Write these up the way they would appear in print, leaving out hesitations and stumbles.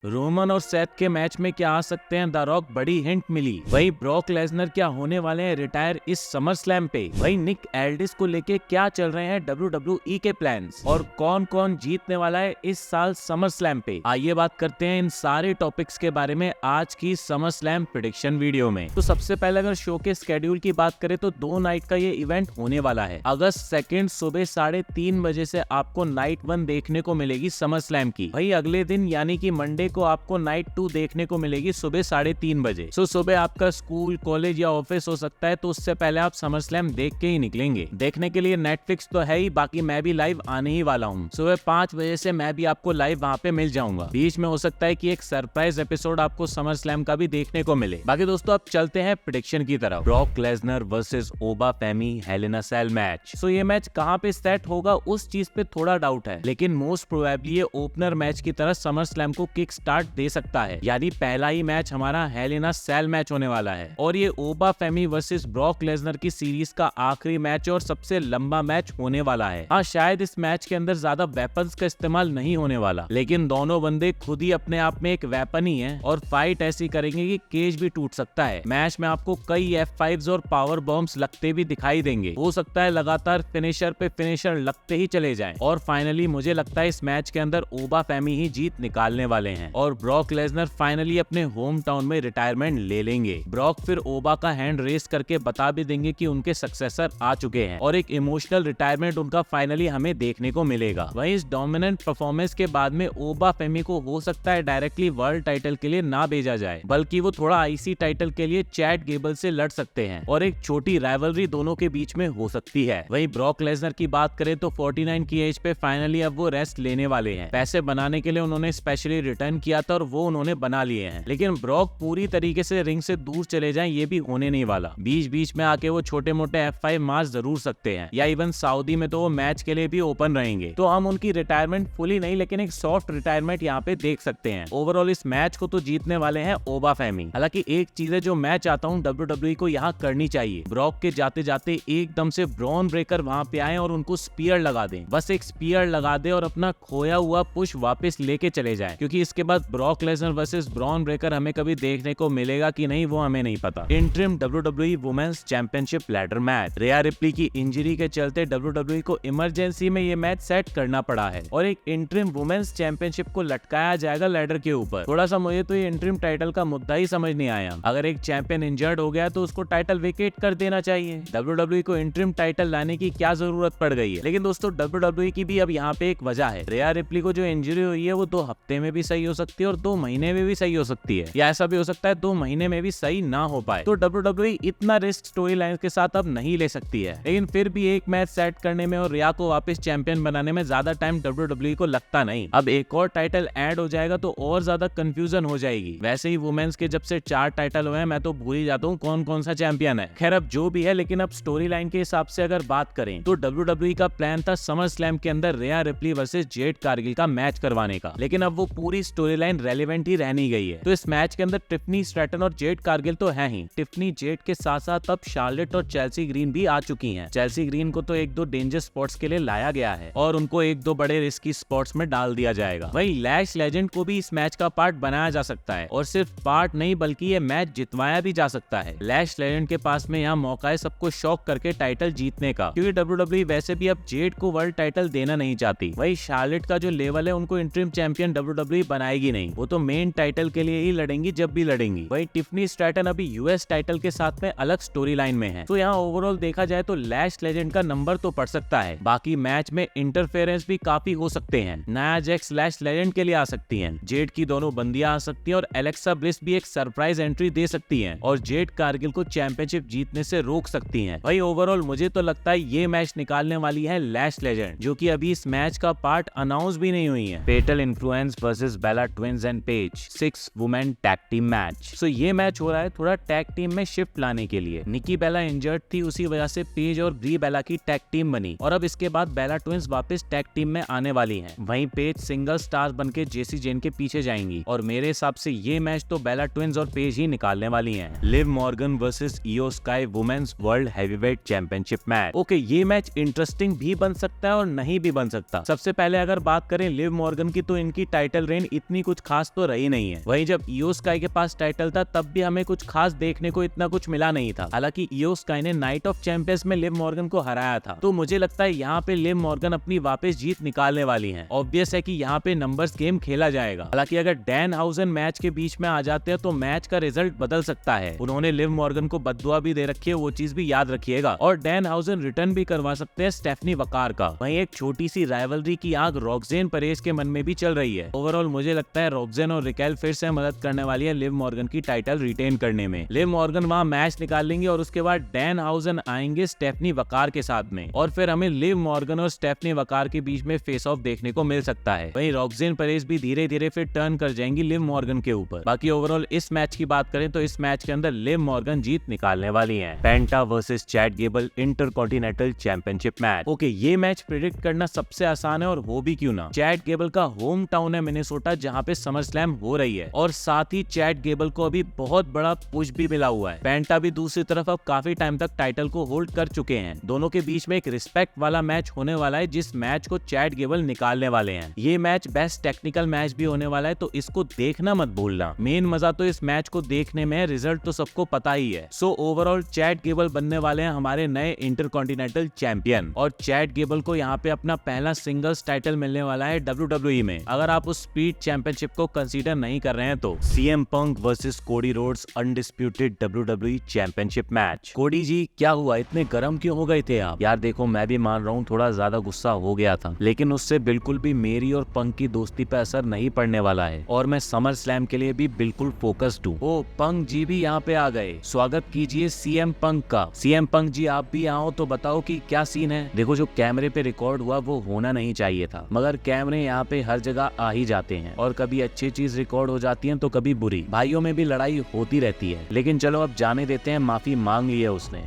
Roman और Seth के match में क्या आ सकते हैं, द रॉक बड़ी हिंट मिली। वही ब्रॉक लेसनर क्या होने वाले हैं रिटायर इस समर स्लैम पे। वही निक एल्डिस को लेके क्या चल रहे हैं WWE के प्लान्स, और कौन कौन जीतने वाला है इस साल समर स्लैम पे। आइए बात करते हैं इन सारे टॉपिक्स के बारे में आज की समर स्लैम प्रेडिक्शन वीडियो में। तो सबसे पहले अगर शो के स्केड्यूल की बात करें तो 2 नाइट का ये इवेंट होने वाला है। अगस्त 2 सुबह 3:30 बजे से आपको नाइट 1 देखने को मिलेगी समर स्लैम की। वही अगले दिन यानी कि मंडे को आपको नाइट 2 देखने को मिलेगी सुबह 3:30 बजे। सो सुबह आपका स्कूल, कॉलेज या ऑफिस हो सकता है, तो उससे पहले आप समर स्लैम देख के ही निकलेंगे। देखने के लिए नेटफ्लिक्स तो है ही, बाकी मैं भी लाइव आने ही वाला हूँ। सुबह 5 बजे से मैं भी आपको लाइव वहाँ पे मिल जाऊंगा। बीच में हो सकता है कि एक सरप्राइज एपिसोड आपको समर स्लैम का भी देखने को मिले। बाकी दोस्तों अब चलते हैं प्रेडिक्शन की तरफ। ब्रॉक लेसनर वर्सेस ओबा फेमी हेल इन अ सेल मैच। सो ये मैच कहाँ पे सेट होगा उस चीज पे थोड़ा डाउट है, लेकिन मोस्ट प्रोबेबली ये ओपनर मैच की तरह समर स्लैम को किक स्टार्ट दे सकता है। यानी पहला ही मैच हमारा हेल इन अ सेल मैच होने वाला है, और ये ओबा फेमी वर्सेस ब्रॉक लेसनर की सीरीज का आखिरी मैच और सबसे लंबा मैच होने वाला है। हाँ, शायद इस मैच के अंदर ज्यादा वेपन्स का इस्तेमाल नहीं होने वाला, लेकिन दोनों बंदे खुद ही अपने आप में एक वेपन ही है, और फाइट ऐसी करेंगे कि केज भी टूट सकता है। मैच में आपको कई F5s और पावर बॉम्ब्स लगते भी दिखाई देंगे। हो सकता है लगातार फिनिशर पे फिनिशर लगते ही चले जाएं, और फाइनली मुझे लगता है इस मैच के अंदर ओबा फेमी ही जीत निकालने वाले हैं, और ब्रॉक लेसनर फाइनली अपने होम टाउन में रिटायरमेंट ले लेंगे। ब्रॉक फिर ओबा का हैंड रेस करके बता भी देंगे कि उनके सक्सेसर आ चुके हैं, और एक इमोशनल रिटायरमेंट उनका फाइनली हमें देखने को मिलेगा। वहीं इस डोमिनेंट परफॉर्मेंस के बाद में ओबा फेमी को हो सकता है डायरेक्टली वर्ल्ड टाइटल के लिए ना भेजा जाए, बल्कि वो थोड़ा IC टाइटल के लिए चैट गेबल से लड़ सकते हैं, और एक छोटी राइवलरी दोनों के बीच में हो सकती है। वहीं ब्रॉक लेसनर की बात करें तो 49 की एज पे फाइनली अब वो रेस्ट लेने वाले हैं। पैसे बनाने के लिए उन्होंने स्पेशली रिटर्न किया था, और वो उन्होंने बना लिए हैं, लेकिन ब्रॉक पूरी तरीके से रिंग से दूर चले जाएं ये भी होने नहीं वाला। बीच बीच में आके वो छोटे मोटे F5 मार जरूर सकते हैं, या इवन सऊदी में तो वो मैच के लिए भी ओपन रहेंगे। तो हम उनकी रिटायरमेंट फुली नहीं, लेकिन एक सॉफ्ट रिटायरमेंट यहाँ पे देख सकते हैं। ओवरऑल इस मैच को तो जीतने वाले हैं ओबा फेमी। हालांकि एक चीज है जो मैं चाहता हूँ WWE को यहाँ करनी चाहिए, ब्रॉक के जाते जाते एकदम से ब्रॉन ब्रेकर वहाँ पे आए और उनको स्पीयर लगा दें। बस एक स्पीयर लगा दे और अपना खोया हुआ पुश वापस लेके चले जाए, क्योंकि इसके बाद Brock Lesnar versus Bron Breakker हमें कभी देखने को मिलेगा कि नहीं वो हमें नहीं पता। Interim WWE women's championship ladder match. Rhea Ripley की इंजरी के चलते WWE को इमरजेंसी में ये मैच सेट करना पड़ा है, और एक इंटरिम वुमेन्स चैंपियनशिप को लटकाया जाएगा लैडर के ऊपर। थोड़ा सा मुझे तो ये इंटरिम टाइटल का मुद्दा ही समझ नहीं आया। अगर एक चैंपियन इंजर्ड हो गया तो उसको टाइटल वेकेट कर देना चाहिए। WWE को इंटरिम टाइटल लाने की क्या जरूरत पड़ गई है। लेकिन दोस्तों WWE की भी अब यहाँ पे एक वजह है। रिया रिप्ली को जो इंजरी हुई है वो 2 हफ्ते में भी सही हो सकती है, और 2 महीने में भी सही हो सकती है, या ऐसा भी हो सकता है 2 महीने में भी सही ना हो पाए। तो WWE इतना रिस्क स्टोरी लाइन के साथ अब नहीं ले सकती है, लेकिन फिर भी एक मैच सेट करने में और रिया को वापस चैंपियन बनाने में ज्यादा टाइम WWE को लगता नहीं। अब एक और टाइटल ऐड हो जाएगा तो और ज्यादा कंफ्यूजन हो जाएगी। वैसे ही वुमेन्स के जब से 4 टाइटल हुए हैं, मैं तो भूल ही जाता हूँ कौन कौन सा चैंपियन है। खैर अब जो भी है, लेकिन अब स्टोरी लाइन के हिसाब से अगर बात करें तो WWE का प्लान था समर स्लैम के अंदर रिया रिप्ली वर्सेस जेड कारगिल का मैच करवाने का, लेकिन अब वो पूरी स्टोरी लाइन रेलेवेंट ही रहनी गई है। तो इस मैच के अंदर टिफनी स्ट्रैटन और जेड कारगिल तो है ही। टिफनी जेड के साथ साथ अब शार्लेट और चेल्सी ग्रीन भी आ चुकी हैं। चेल्सी ग्रीन को तो 1-2 डेंजर स्पॉट्स के लिए लाया गया है, और उनको 1-2 बड़े रिस्की स्पॉट्स में डाल दिया जाएगा। वही लैश लेजेंड को भी इस मैच का पार्ट बनाया जा सकता है, और सिर्फ पार्ट नहीं बल्कि ये मैच जितवाया भी जा सकता है। लैश लेजेंड के पास में यहाँ मौका है सबको शॉक करके टाइटल जीतने का, क्योंकि WWE वैसे भी अब जेड को वर्ल्ड टाइटल देना नहीं चाहती। वही शार्लेट का जो लेवल है उनको इंटरिम चैंपियन WWE बनाएगी नहीं, वो तो मेन टाइटल के लिए ही लड़ेंगी जब भी लड़ेंगी। वही टिफनी स्ट्रैटन अभी US टाइटल के साथ में अलग स्टोरी लाइन में है। तो यहाँ ओवरऑल देखा जाए तो लैश लेजेंड का नंबर तो पड़ सकता है। बाकी मैच में इंटरफेरेंस भी काफी हो सकते हैं। नाया जैक्स लैश लेजेंड के लिए आ सकती हैं, जेड की दोनों बंदियां आ सकती हैं, और एलेक्सा ब्लिस भी एक सरप्राइज एंट्री दे सकती हैं, और जेड कारगिल को चैंपियनशिप जीतने से रोक सकती हैं। भाई ओवरऑल मुझे तो लगता है ये मैच निकालने वाली है लैश लेजेंड, जो कि अभी इस मैच का पार्ट अनाउंस भी नहीं हुई है। Fatal Influence versus Bella twins and Paige 6 women tag team match. So ये मैच हो रहा है थोड़ा टैग टीम में शिफ्ट लाने के लिए। निकी बेला इंजर्ड थी, उसी वजह से पेज और ब्री बेला की टैग टीम बनी, और अब इसके बाद बेला ट्विंस वापस टैग टीम में आने वाली हैं। वहीं पेज सिंगल स्टार बनके जेसी जेन के पीछे जाएंगी, और मेरे हिसाब से ये मैच तो बेला ट्विंस और पेज ही निकालने वाली हैं। Liv Morgan versus Iyo Sky women's world heavyweight championship match. Okay, ये मैच इंटरेस्टिंग भी बन सकता है और नहीं भी बन सकता। सबसे पहले अगर बात करें लिव मॉर्गन की, तो इनकी टाइटल रेन इतनी कुछ कुछ खास तो रही नहीं है। वहीं जब इयो स्काई के पास टाइटल था तब भी हमें कुछ खास देखने को इतना कुछ मिला नहीं था। हालांकि इयो स्काई ने नाइट ऑफ चैंपियंस में लिव मॉर्गन को हराया था, तो मुझे लगता है यहाँ पे लिव मॉर्गन अपनी वापस जीत निकालने वाली है। ऑब्वियस है कि यहाँ पे नंबर्स गेम खेला जाएगा। हालांकि अगर डैनहाउजन मैच के बीच में आ जाते हैं तो मैच का रिजल्ट बदल सकता है। उन्होंने लिव मॉर्गन को बद्दुआ भी दे रखी है, वो चीज भी याद रखिएगा। और डैनहाउजन रिटर्न भी करवा सकते हैं स्टेफनी वकार का। वहीं एक छोटी सी राइवलरी की आग रॉक्सेन परेज के मन में भी चल रही है। ओवरऑल मुझे लगता है रॉक्सेन और रिकेल फिर से मदद करने वाली है लिव मॉर्गन की टाइटल रिटेन करने में। लिव मॉर्गन वहां मैच निकाल लेंगे और उसके बाद डैनहाउजन आएंगे स्टेफनी वकार के साथ में, और फिर हमें लिव मॉर्गन और स्टेफनी वकार के बीच में फेस ऑफ देखने को मिल सकता है। वहीं रॉक्सेन परेज भी धीरे धीरे फिर टर्न कर जाएंगी लिव मॉर्गन के ऊपर। बाकी ओवरऑल इस मैच की बात करें तो इस मैच के अंदर लिव मॉर्गन जीत निकालने वाली है। Penta versus Chad Gable Intercontinental championship match. Okay, ये मैच प्रिडिक्ट करना सबसे आसान है, और वो भी क्यों ना। चैट गेबल का होम टाउन है मिनेसोटा, जहाँ पे समर स्लैम हो रही है, और साथ ही चैट गेबल को अभी बहुत बड़ा पुश भी मिला हुआ है। पेंटा भी दूसरी तरफ अब काफी टाइम तक टाइटल को होल्ड कर चुके हैं। दोनों के बीच में एक रिस्पेक्ट वाला मैच होने वाला है, जिस मैच को चैट गेबल निकालने वाले हैं। ये मैच बेस्ट टेक्निकल मैच भी होने वाला है, तो इसको देखना मत भूलना। मेन मजा तो इस मैच को देखने में है, रिजल्ट तो सबको पता ही है। सो ओवरऑल चैट गेबल बनने वाले हैं हमारे नए इंटरकॉन्टिनेंटल चैंपियन, और चैट गेबल को यहाँ पे अपना पहला सिंगल्स टाइटल मिलने वाला है WWE में। अगर आप उस स्पीड चैंपियनशिप को कंसीडर नहीं कर रहे हैं तो CM पंक versus Cody Rhodes undisputed WWE championship match. कोडी जी, क्या हुआ, इतने गर्म क्यों हो गए थे आप? यार देखो, मैं भी मान रहा हूँ थोड़ा ज्यादा गुस्सा हो गया था, लेकिन उससे बिल्कुल भी मेरी और पंक की दोस्ती पे असर नहीं पड़ने वाला है, और मैं समर स्लैम के लिए भी बिल्कुल फोकस्ड हूँ। ओ, पंक जी भी यहाँ पे आ गए, स्वागत कीजिए CM पंक का। CM पंक जी, आप भी आओ तो बताओ कि क्या सीन है। देखो, जो कैमरे पे रिकॉर्ड हुआ वो होना नहीं चाहिए था, मगर कैमरे यहाँ पे हर जगह आ ही जाते हैं, और कभी अच्छी चीज रिकॉर्ड हो जाती है तो कभी बुरी। भाइयों में भी लड़ाई होती रहती है, लेकिन चलो अब जाने देते हैं। माफी मांग ली है उसने।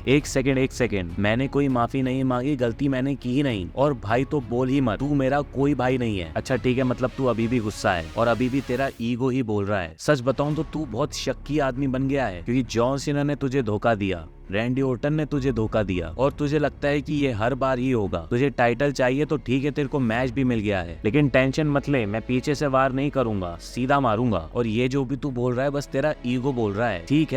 एक सेकंड, मैंने कोई माफी नहीं मांगी, गलती मैंने की ही नहीं। और भाई तो बोल ही मत, तू मेरा कोई भाई नहीं है। अच्छा ठीक है, मतलब तू अभी भी गुस्सा है, और अभी भी तेरा ईगो ही बोल रहा है। सच बताऊं तो तू बहुत शक्की आदमी बन गया है, क्योंकि जॉन सीना ने तुझे धोखा दिया, रैंडी ओर्टन ने तुझे धोखा दिया, और तुझे लगता है कि ये हर बार ही होगा। तुझे टाइटल चाहिए तो ठीक है, तेरे को मैच भी मिल गया है, लेकिन टेंशन मत ले, मैं पीछे से वार नहीं करूंगा, सीधा मारूंगा। और ये जो भी तू बोल रहा है बस तेरा ईगो बोल रहा है। ठीक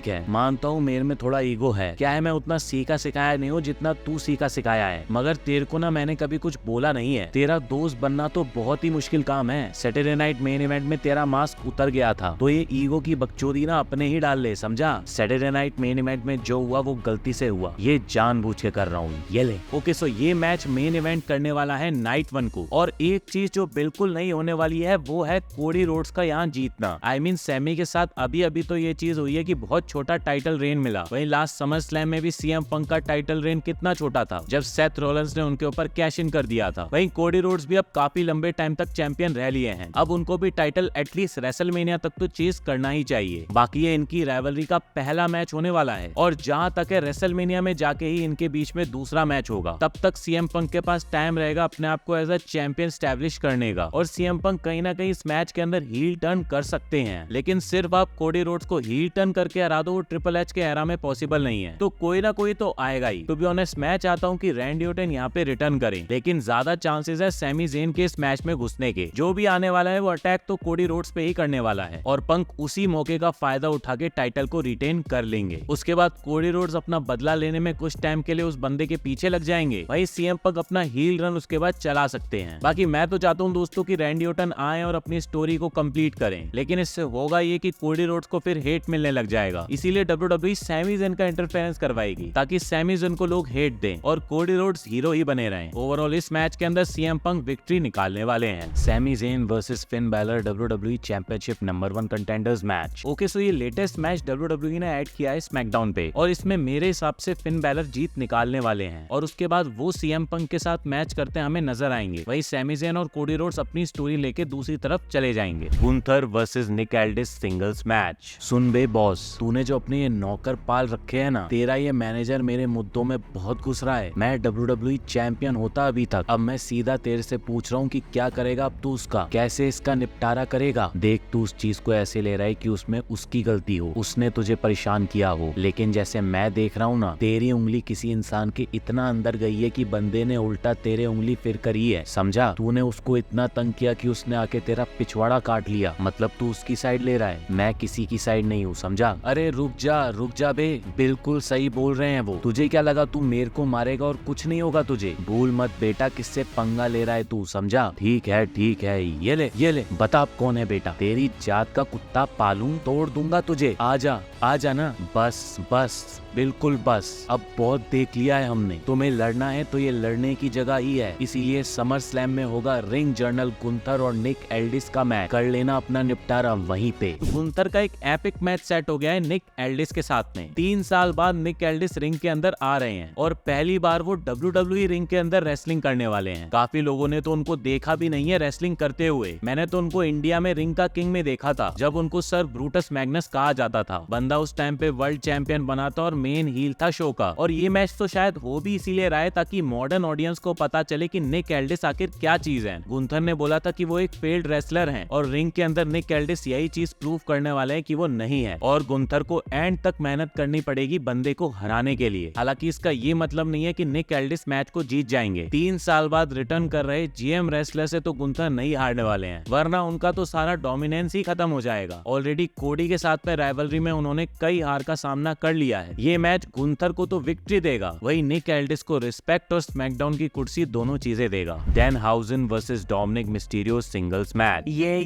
है, मानता हूँ मेरे में थोड़ा ईगो है। क्या है, मैं उतना सीखा सिखाया नहीं हूँ जितना तू सीखा सिखाया है, मगर तेरे को ना मैंने कभी कुछ बोला नहीं है। तेरा दोस्त बनना तो बहुत ही मुश्किल काम है। सैटरडे नाइट मेन इवेंट में तेरा मास्क उतर गया था, तो ये ईगो की बकचोदी ना अपने ही डाल ले, समझा। सैटरडे नाइट मेन इवेंट में जो हुआ वो गलती से हुआ, ये जानबूझ के कर रहा हूँ, ये ले। ओके, सो ये मैच मेन इवेंट करने वाला है नाइट 1 को, और एक चीज जो बिल्कुल नहीं होने वाली है वो है कोडी रोड्स का यहाँ जीतना। आई मीन सैमी के साथ अभी तो ये चीज हुई है कि बहुत छोटा टाइटल रेन मिला। वहीं लास्ट समर स्लैम में भी CM पंक का टाइटल रेन कितना छोटा था, जब सेथ रोलेंस ने उनके ऊपर कैश इन कर दिया था। वहीं कोडी रोड्स भी अब काफी लंबे टाइम तक चैंपियन रह लिए हैं, अब उनको भी टाइटल एटलीस्ट रेसलमेनिया तक तो चेज करना ही चाहिए। बाकी ये इनकी राइवलरी का पहला मैच होने वाला है, और जहां तक है रेसलमेनिया में जाके ही इनके बीच में दूसरा मैच होगा। तब तक CM पंक के पास टाइम रहेगा अपने आप को एज अ चैंपियन स्टैब्लिश करने का, और CM पंक कहीं ना कहीं इस मैच के अंदर हील टर्न कर सकते हैं, लेकिन सिर्फ आप कोडी रोड्स को हील टर्न करके हरा दो, वो ट्रिपल एच के एरा में पॉसिबल नहीं है। तो कोई ना कोई तो आएगा ही। टू बी ऑनेस्ट, मैं चाहता हूँ कि रैंडी ओर्टन यहाँ पे रिटर्न करें, लेकिन ज्यादा चांसेस है सैमी ज़ेन के इस मैच में घुसने के। जो भी आने वाला है वो अटैक तो कोडी रोड्स पे ही करने वाला है, और पंक उसी मौके का फायदा उठा के टाइटल को रिटेन कर लेंगे। उसके बाद कोडी रोड्स अपना बदला लेने में कुछ टाइम के लिए उस बंदे के पीछे लग जाएंगे। वहीं CM पंक अपना हील रन उसके बाद चला सकते हैं। बाकी मैं तो चाहता हूँ दोस्तों कि रैंडी ओर्टन आए और अपनी स्टोरी को कंप्लीट करें, लेकिन इससे होगा ये कि कोडी रोड्स को फिर हेट मिलने लग जाएगा। इसीलिए WWE सैमी ज़ेन का इंटरफेरेंस करवाएगी, ताकि सैमी ज़ेन को लोग हेट दें और कोडी रोड्स हीरो ही बने रहें। ओवरऑल इस मैच के अंदर CM पंक विक्ट्री निकालने वाले हैं। Sami Zayn versus Finn Balor WWE championship number 1 contenders match. Okay, so ये लेटेस्ट मैच WWE ने ऐड किया है स्मैकडाउन पे, और इसमें मेरे हिसाब से फिन बैलर जीत निकालने वाले हैं, और उसके बाद वो CM पंक के साथ मैच करते हमें नजर आएंगे। वही सैमी ज़ेन और कोडी रोड्स अपनी स्टोरी लेके दूसरी तरफ चले जाएंगे। गुंथर वर्सेस निक एल्डिस सिंगल्स मैच। सुन बे बॉस, तूने जो अपने ये नौकर पाल रखे हैं ना, तेरा ये मैनेजर मेरे मुद्दों में बहुत घुस रहा है। मैं WWE चैंपियन होता अभी तक, अब मैं सीधा तेरे से पूछ रहा हूँ कि क्या करेगा अब तू उसका, कैसे इसका निपटारा करेगा। देख, तू उस चीज को ऐसे ले रहा है कि उसमें उसकी गलती हो, उसने तुझे परेशान किया हो, लेकिन जैसे जैसे मैं देख रहा हूँ ना, तेरी उंगली किसी इंसान के इतना अंदर गई है कि बंदे ने उल्टा तेरे उंगली फिर करी है, समझा? तूने उसको इतना तंग किया कि उसने आके तेरा पिछवाड़ा काट लिया, मतलब तू उसकी साइड ले रहा है। मैं किसी की साइड नहीं हूँ, समझा? अरे रुक जा बे, बिल्कुल सही बोल रहे हैं वो। तुझे क्या लगा तू मेरे को मारेगा और कुछ नहीं होगा तुझे? भूल मत बेटा किससे पंगा ले रहा है तू, समझा? ठीक है, ये ले बता अब कौन है बेटा? तेरी जात का कुत्ता पालूं, तोड़ दूंगा तुझे। आजा ना, बस बिल्कुल बस, अब बहुत देख लिया है हमने। तुम्हें लड़ना है तो ये लड़ने की जगह ही है, इसीलिए समर स्लैम में होगा रिंग जनरल गुंथर और निक एल्डिस का मैच। कर लेना अपना निपटारा वहीं पे। गुंथर का एक एपिक मैच सेट हो गया है निक एल्डिस के साथ में। 3 साल बाद निक एल्डिस रिंग के अंदर आ रहे हैं और पहली बार वो WWE रिंग के अंदर रेसलिंग करने वाले हैं। काफी लोगों ने तो उनको देखा भी नहीं है रेसलिंग करते हुए। मैंने तो उनको इंडिया में रिंग का किंग में देखा था, जब उनको सर ब्रूटस मैग्नस कहा जाता था। बंदा उस टाइम पे वर्ल्ड चैंपियन बना था और मेन हील था शो का। और ये मैच तो शायद हो भी इसीलिए रहा है ताकि मॉडर्न ऑडियंस को पता चले कि निक एल्डिस आखिर क्या चीज है। गुंथर ने बोला था कि वो एक फेल्ड रेसलर हैं और रिंग के अंदर निक एल्डिस यही चीज प्रूव करने वाले हैं कि वो नहीं है और गुंथर को एंड तक मेहनत करनी पड़ेगी बंदे को हराने के लिए। हालांकि इसका ये मतलब नहीं है कि निक एल्डिस मैच को जीत जाएंगे। 3 साल बाद रिटर्न कर रहे जीएम रेसलर से तो गुंथर नहीं हारने वाले हैं, वरना उनका तो सारा डोमिनेंस ही खत्म हो जाएगा। ऑलरेडी कोडी के साथ में राइवलरी में उन्होंने कई हार का सामना कर लिया है। ये मैच गुंथर को तो विक्ट्री देगा, वही निक एल्डिस को रिस्पेक्ट और स्मैकडाउन की कुर्सी दोनों चीजें देगा। Danhausen versus Dominik Mysterio singles match. ये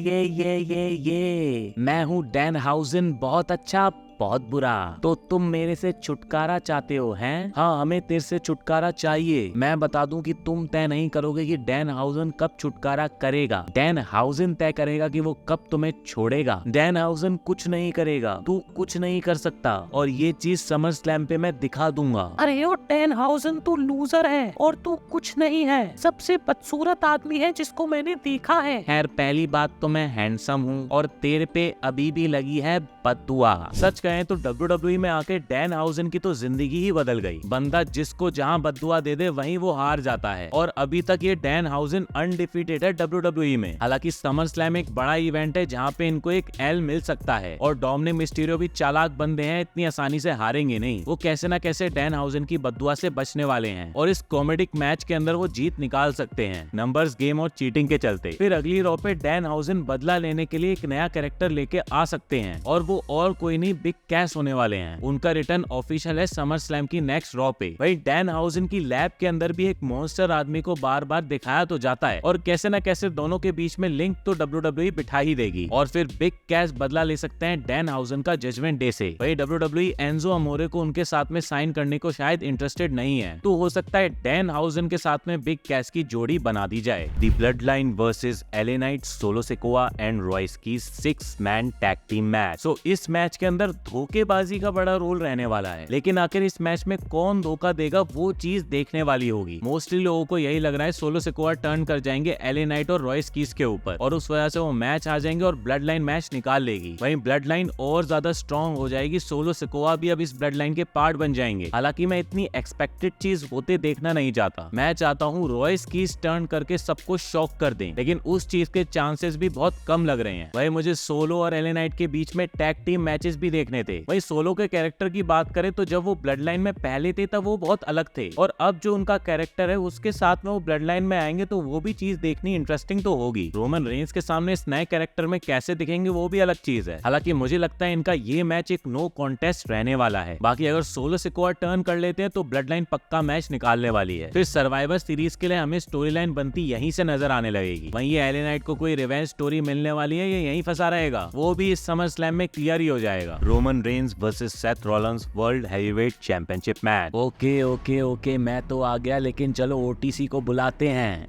मैं हूँ डैनहाउज़न, बहुत अच्छा बहुत बुरा। तो तुम मेरे से छुटकारा चाहते हो हैं? हाँ, हमें तेरे से छुटकारा चाहिए। मैं बता दूं कि तुम तय नहीं करोगे कि डैनहाउज़न कब छुटकारा करेगा। डैनहाउज़न तय करेगा कि वो कब तुम्हें छोड़ेगा। डैनहाउज़न कुछ नहीं करेगा, तू कुछ नहीं कर सकता और ये चीज समर स्लैम पे मैं दिखा दूंगा। अरे ओ डैनहाउज़न, तू लूजर है और तू कुछ नहीं है, सबसे बदसूरत आदमी है जिसको मैंने देखा है। खैर, पहली बात तो मैं हैंडसम हूँ और तेरे पे अभी भी लगी है बददुआ। सच कहें तो WWE में आके डैनहाउज़न की तो जिंदगी ही बदल गई। बंदा जिसको जहां बददुआ दे दे वहीं वो हार जाता है और अभी तक ये डैनहाउज़न अनडिफीटेड है WWE में। हालांकि समर स्लैम एक बड़ा इवेंट है जहां पे इनको एक एल मिल सकता है और डोमिनिक मिस्टीरियो भी चालाक बंदे हैं, इतनी आसानी से हारेंगे नहीं। वो कैसे न कैसे डैनहाउज़न की बददुआ से बचने वाले हैं और इस कॉमेडिक मैच के अंदर वो जीत निकाल सकते हैं, नंबर्स गेम और चीटिंग के चलते। फिर अगली रॉ पे डैनहाउज़न बदला लेने के लिए एक नया कैरेक्टर लेके आ सकते हैं और वो और कोई नहीं, बिग कैश होने वाले हैं। उनका रिटर्न ऑफिशियल है समर स्लैम की नेक्स्ट रॉ पे। वही डैनहाउज़न की लैब के अंदर भी एक मॉन्स्टर आदमी को बार बार दिखाया तो जाता है और कैसे न कैसे दोनों के बीच में लिंक तो WWE बिठा ही देगी और फिर बिग कैश बदला ले सकते हैं डैनहाउज़न का जजमेंट डे से। वही WWE एंजो अमोरे को उनके साथ में साइन करने को शायद इंटरेस्टेड नहीं है, तो हो सकता है डैनहाउज़न के साथ में बिग कैश की जोड़ी बना दी जाए। The blood line versus LA night, solo Sikoa and Royce की 6 मैन टैग टीम मैच। सो इस मैच के अंदर धोखेबाजी का बड़ा रोल रहने वाला है, लेकिन आखिर इस मैच में कौन धोखा देगा वो चीज देखने वाली होगी। मोस्टली लोगों को यही लग रहा है सोलो सिकोआ टर्न कर जाएंगे LA नाइट और रॉयस कीज के ऊपर और उस वजह से वो मैच आ जाएंगे और ब्लड लाइन मैच निकाल लेगी। वहीं ब्लड लाइन और ज्यादा स्ट्रॉन्ग हो जाएगी, सोलो सिकोआ भी अब इस ब्लड लाइन के पार्ट बन जाएंगे। हालांकि मैं इतनी एक्सपेक्टेड चीज होते देखना नहीं चाहता, मैं चाहता हूँ रॉयस कीज टर्न करके सबको शॉक कर दें, लेकिन उस चीज के चांसेस भी बहुत कम लग रहे हैं। वही मुझे सोलो और LA नाइट के बीच में टैग टीम मैचेस भी देखने थे। वही सोलो के कैरेक्टर की बात करें तो जब वो ब्लड लाइन में पहले थे तब वो बहुत अलग थे और अब जो उनका कैरेक्टर है उसके साथ में वो ब्लड लाइन में आएंगे तो वो भी चीज देखनी इंटरेस्टिंग तो होगी। रोमन रेंस के सामने इस नए कैरेक्टर में कैसे दिखेंगे वो भी अलग चीज है। हालांकि मुझे लगता है इनका ये मैच एक नो कॉन्टेस्ट रहने वाला है। बाकी अगर सोलो सिकोआ टर्न कर लेते हैं तो ब्लड लाइन पक्का मैच निकालने वाली है। फिर सर्वाइवर सीरीज के लिए हमें स्टोरी लाइन बनती यहीं से नजर आने लगेगी। वहीं ये LA नाइट को कोई रिवेंज स्टोरी मिलने वाली है, ये यहीं फंसा रहेगा, वो भी इस समर स्लैम में क्लियर ही हो जाएगा। Roman Reigns versus Seth Rollins world heavyweight championship match. Okay मैं तो आ गया, लेकिन चलो OTC को बुलाते हैं।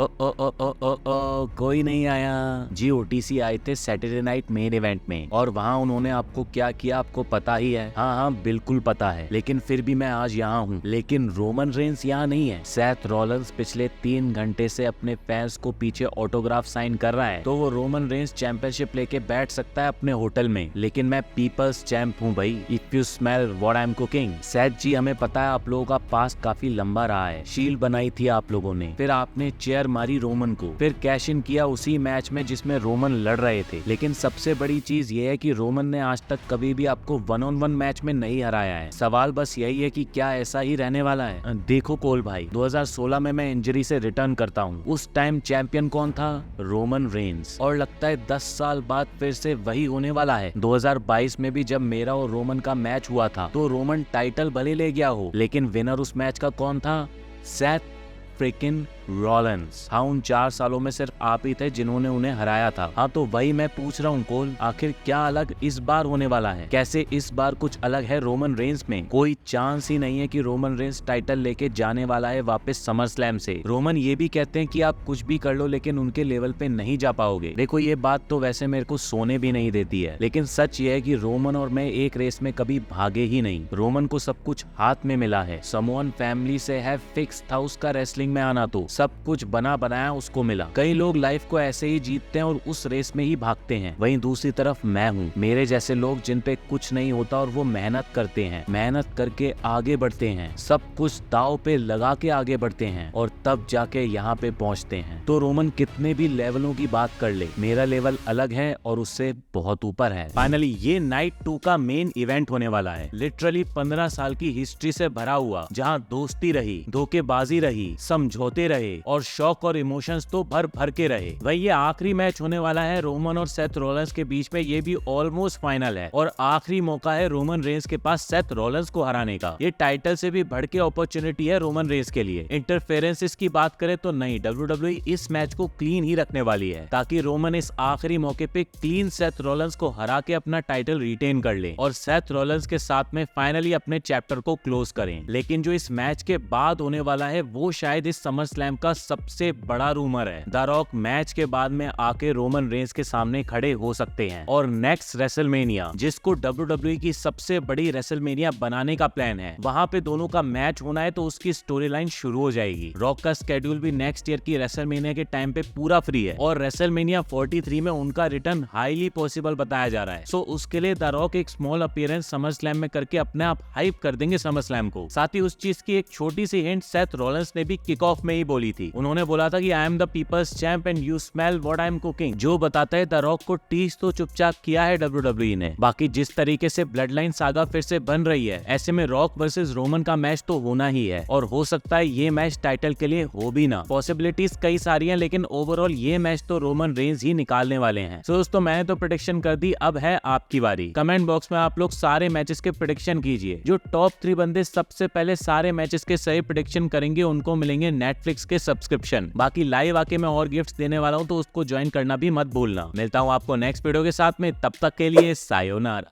कोई नहीं आया जी। OTC आए थे सैटरडे नाइट मेन इवेंट में और वहाँ उन्होंने आपको क्या किया आपको पता ही है। हाँ बिल्कुल पता है, लेकिन फिर भी मैं आज यहाँ हूँ। लेकिन रोमन रेंस यहाँ नहीं है। सेथ रॉलिंस पिछले 3 घंटे से अपने फैंस को पीछे ऑटोग्राफ साइन कर रहा है, तो वो रोमन रेंस चैंपियनशिप लेके बैठ सकता है अपने होटल में, लेकिन मैं पीपल्स चैंप हूँ हूँ भाई। If you smell what I am cooking. Seth ji, हमें पता है आप लोगों का पास्ट काफी लंबा रहा है। शील्ड बनाई थी आप लोगों ने, फिर आपने चेयर मारी रोमन को, फिर कैश इन किया उसी मैच में जिसमें रोमन लड़ रहे थे। लेकिन सबसे बड़ी चीज ये है कि रोमन ने आज तक कभी भी आपको 1-on-1 मैच में नहीं हराया है। सवाल बस यही है कि क्या ऐसा ही रहने वाला है। देखो कोल भाई, 2016 में मैं इंजरी से रिटर्न करता हूँ। उस टाइम चैंपियन कौन था? Roman Reigns. और लगता है 10 साल बाद फिर से वही होने वाला है। 2022 में भी जब मेरा और रोमन का मैच हुआ था तो रोमन टाइटल भले ले गया हो, लेकिन विनर उस मैच का कौन था? Seth freaking Rollins. हाँ, उन 4 सालों में सिर्फ आप ही थे जिन्होंने उन्हें हराया था। हाँ, तो वही मैं पूछ रहा हूँ कोल, आखिर क्या अलग इस बार होने वाला है? कैसे इस बार कुछ अलग है रोमन रेंस में? कोई चांस ही नहीं है कि रोमन रेंस टाइटल लेके जाने वाला है वापस समर स्लैम से। रोमन ये भी कहते हैं कि आप कुछ भी कर लो लेकिन उनके लेवल पे नहीं जा पाओगे। देखो, ये बात तो वैसे मेरे को सोने भी नहीं देती है, लेकिन सच ये है कि रोमन और मैं एक रेस में कभी भागे ही नहीं। रोमन को सब कुछ हाथ में मिला है। समोअन फैमिली से है फिक्स था उसका रेसलिंग में आना, तो सब कुछ बना बनाया उसको मिला। कई लोग लाइफ को ऐसे ही जीतते हैं और उस रेस में ही भागते हैं। वहीं दूसरी तरफ मैं हूँ, मेरे जैसे लोग जिन पे कुछ नहीं होता और वो मेहनत करते हैं, मेहनत करके आगे बढ़ते हैं, सब कुछ दाव पे लगा के आगे बढ़ते हैं और तब जाके यहाँ पे पहुँचते हैं। तो रोमन कितने भी लेवलों की बात कर ले, मेरा लेवल अलग है और उससे बहुत ऊपर है। फाइनली ये नाइट 2 का मेन इवेंट होने वाला है। लिटरली 15 साल की हिस्ट्री से भरा हुआ, जहाँ दोस्ती रही, धोखेबाजी रही, समझौते रहे और शौक और इमोशंस तो भर भर के रहे। वही ये आखिरी मैच होने वाला है रोमन और सेथ रॉलिंस के बीच में। ये भी ऑलमोस्ट फाइनल है और आखिरी मौका है रोमन रेंस के पास सेथ रॉलिंस को हराने का। ये टाइटल से भी बढ़ के अपॉर्चुनिटी है रोमन रेंस के लिए। इंटरफेरेंसेस की बात करें तो नहीं, WWE इस मैच को क्लीन ही रखने वाली है ताकि रोमन इस आखिरी मौके पे क्लीन सेथ रॉलिंस को हरा के अपना टाइटल रिटेन कर ले और सेथ रॉलिंस के साथ में फाइनली अपने चैप्टर को क्लोज करें। लेकिन जो इस मैच के बाद होने वाला है वो शायद इस समर स्लैम का सबसे बड़ा रूमर है। द रॉक मैच के बाद में आके रोमन रेंस के सामने खड़े हो सकते हैं और नेक्स्ट रेसलमेनिया, जिसको WWE की सबसे बड़ी रेसलमेनिया बनाने का प्लान है, वहां पे दोनों का मैच होना है तो उसकी स्टोरी लाइन शुरू हो जाएगी। रॉक का स्केड्यूल भी नेक्स्ट ईयर की रेसलमेनिया के टाइम पे पूरा फ्री है और रेसलमेनिया 43 में उनका रिटर्न हाईली पॉसिबल बताया जा रहा है। सो उसके लिए द रॉक एक स्मॉल अपीयरेंस समर स्लैम में करके अपने आप हाइप कर देंगे समर स्लैम को। साथ ही उस चीज की एक छोटी सी हिंट सेथ रॉलिंस ने भी किक ऑफ में ही बोली थी। उन्होंने बोला था कि I am the people's champ and you smell what I am cooking, जो बताता है द रॉक को टीज तो चुपचाप किया है WWE ने। बाकी जिस तरीके से ब्लड लाइन सागा फिर से बन रही है, ऐसे में रॉक वर्सेस रोमन का मैच तो होना ही है और हो सकता है ये मैच टाइटल के लिए हो भी ना। पॉसिबिलिटीज कई सारी हैं, लेकिन ओवरऑल ये मैच तो रोमन रेंस ही निकालने वाले हैं। सो दोस्तों, मैंने तो प्रेडिक्शन कर दी, अब है आपकी बारी। कमेंट बॉक्स में आप लोग सारे मैचेस के प्रेडिक्शन कीजिए। जो टॉप 3 बंदे सबसे पहले सारे मैचेस के सही प्रेडिक्शन करेंगे उनको मिलेंगे नेटफ्लिक्स के सब्सक्रिप्शन। बाकी लाइव आके मैं और गिफ्ट्स देने वाला हूँ, तो उसको ज्वाइन करना भी मत भूलना। मिलता हूँ आपको नेक्स्ट वीडियो के साथ में, तब तक के लिए सायोनारा।